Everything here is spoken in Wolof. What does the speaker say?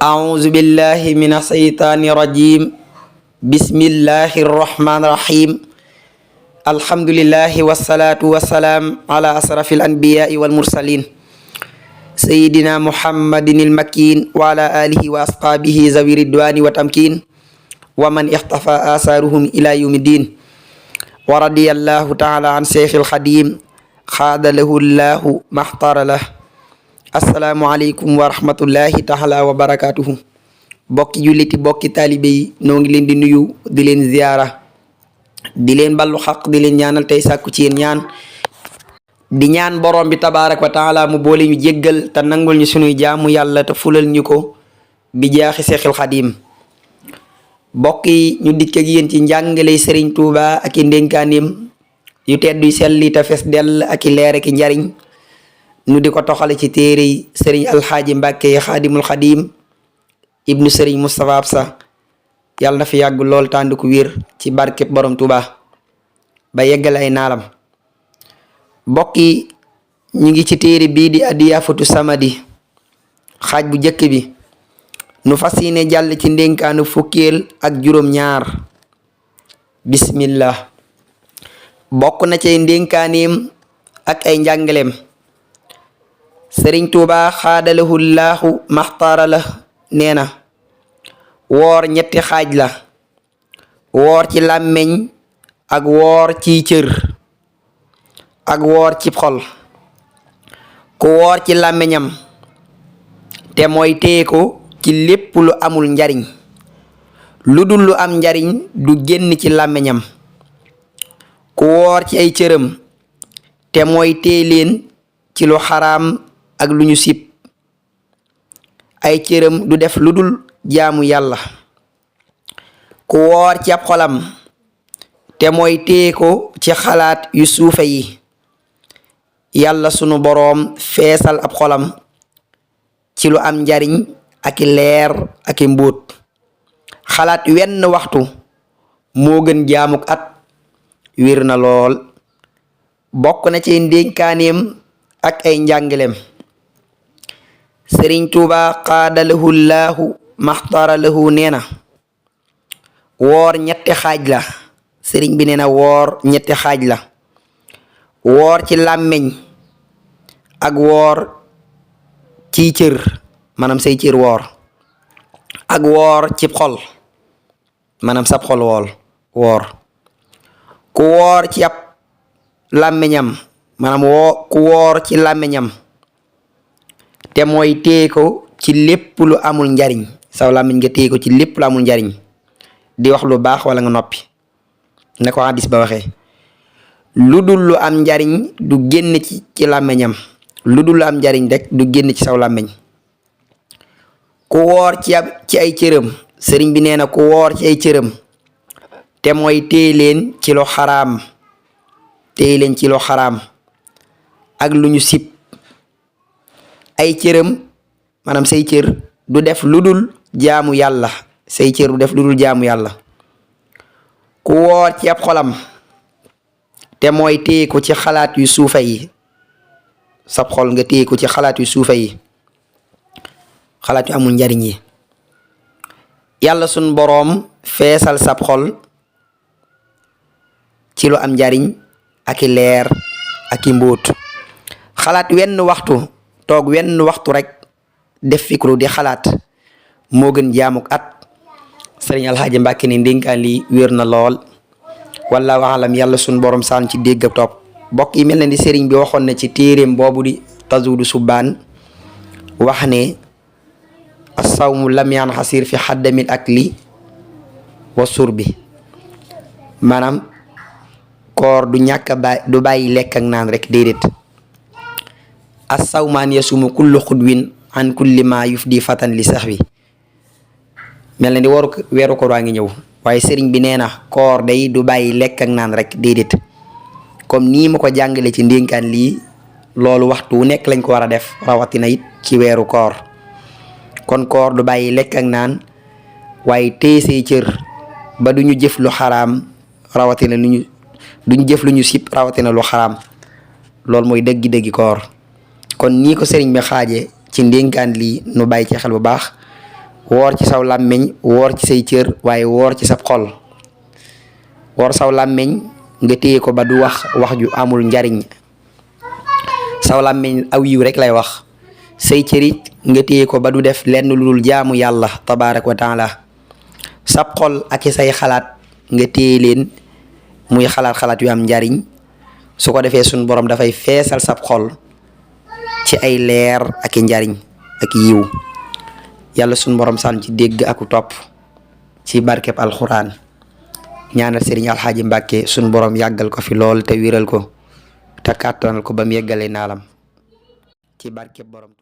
أعوذ بالله من الشيطان الرجيم بسم الله الرحمن الرحيم الحمد لله والصلاة والسلام على أشرف الأنبياء والمرسلين سيدنا محمد المكين وعلى آله وأصحابه ذوي الرضوان والتمكين ومن اختفى آثارهم إلى يوم الدين ورضي الله تعالى عن شيخ الخديم خاد له الله ما اختار له asalaamaaleykum wa rahmatullahi taala wa barakaatuhu bokki julliti bokki taalibe yi noo ngi leen di nuyu di leen ziyaara di leen ballu xaq di leen ñaanal tey sàkku ci yéen ñaan di ñaan borom bi tabaaraka wa taala mu boole ñu jéggal te nangul ñu sunuy jaamu yàlla te fulal ñu ko bi jaaxi seexil xadiim bokk yi ñu dikk ak yéen ci njàngaley Sëriñ Tuuba ak i ndénkaaneem yu tedd yu selli te fes dell ak i leer ak i njariñ nu di ko toxale ci téere yi sëriñ alxaaji mbàkke yi xaadimul xadim ibnu sëriñ Moustapha Absa yàlla na fi yàgg lool tànd ku wér ci barkeb borom Tuuba ba yeggal ay naalam mbokk yi ñu ngi ci téere bii di Adiyaafatu Samadi xaaj bu jëkk bi nu fas yéene jàll ci ndénkaanu fukkeel ak juróom-ñaar bismillah bokk na ci ndénkaaneem ak ay njàngaleem sëriñ Tuuba xaadalahu laahu maxtaara la nee na woor ñetti xaaj la woor ci làmmeñ ak woor ci cër ak woor ci xol ku woor ci làmmeñam te mooy téye ko ci lépp lu amul njariñ lu dul lu am njariñ du génn ci làmmeñam ku woor ci ay cëram te mooy téye leen ci lu xaraam ak lu ñu sib ay cëram du def lu dul jaamu yàlla ku woor ci ab xolam te mooy téye ko ci xalaat yu suufe yi yàlla sunu boroom feesal ab xolam ci lu am njariñ ak i leer ak i mbóot xalaat wenn waxtu moo gën jaamuk at wér na lool bokk na ci ndénkaaneem ak ay njàngaleem sëriñ Tuuba xaadalahu laahu maxtaara lahu nee na woor ñetti xaaj la sëriñ bi nee na woor ñetti xaaj la woor ci làmmeñ ak woor ci cër maanaam say cër woor ak woor ci xol maanaam sab xol woor ku woor ci ab làmmeñam maanaam ku woor ci làmmeñam te mooy téye ko ci lépp lu amul njariñ saw làmmiñ nga téye ko ci lépp lu amul njariñ di wax lu baax wala nga noppi ne ko hadis ba waxee lu dul lu am njariñ du génn ci làmmiñam lu dul lu am njariñ rek du génn ci saw làmmiñ ku woor ci ay cëram sëriñ bi nee na ku woor ci ay cëram te mooy téye leen ci lu xaraam ak lu ñu sib ay cëram maanaam say cër du def lu dul jaamu yàlla say cër du def lu dul jaamu yàlla ku woor ci ab xolam te mooy téye ko ci xalaat yu suufe yi sab xol nga téye ko ci xalaat yu suufe yi xalaat yu amul njariñ yi yàlla sun boroom feesal sab xol ci lu am njariñ ak i leer ak i mbóot xalaat wenn waxtu toog wenn waxtu rek def fikru di xalaat moo gën jaamuk at sëriñ alxaaji mbàkke ni ndénkaan li wér na lool wallaahu alam yàlla sun borom saan ci dégg ak topp bokk yi mel na ni sëriñ bi waxoon na ci téeréem boobu di tazudu subbaan wax ne assawmu lam yaan xasir fi xaddamil akli wa surbi maanaam koor du ñàkk du bàyyi lekk ak naan rek déedéet assawmaan yasumu kullu xudwin an kulli ma yufdi fatan li sax wi mel na ni weeru koor waa ngi ñëw waaye sëriñ bi nee na koor day du bàyyi lekk ak naan rek déedéet comme nii ma ko jàngale ci ndénkaan lii loolu waxtu wu nekk lañ ko war a def rawatina it ci weeru koor kon koor du bàyyi lekk ak naan waaye téye say cër ba du ñu jëf lu xaraam rawatina duñu jëf lu ñu sib rawatina lu xaraam loolu mooy dëggi koor kon nii ko sëriñ bi xaaje ci ndénkaan lii nu bàyyi ci xel bu baax woor ci saw làmmiñ woor ci say cër waaye woor ci sab xol. woor saw làmmiñ nga téye ko ba du wax wax ju amul njariñ, saw làmmiñ aw yiw rek lay wax. say cërit nga téye ko ba du def lenn lu dul jaamu yàlla tabaaraka wa taala. sab xol ak say xalaat nga téye leen muy xalaat yu am njariñ, su ko defee suñ borom dafay feesal sab xol ci ay leer ak i njariñ ak yiw. yàlla suñ borom sànn ci dégg aku topp ci barkeb alxuraan. ñaanal Serigne Alxaaji Mbàkke suñ borom yàggal ko fi lool te wiral ko te kàttanal ko ba mu yeggale naalam ci barkeb borom.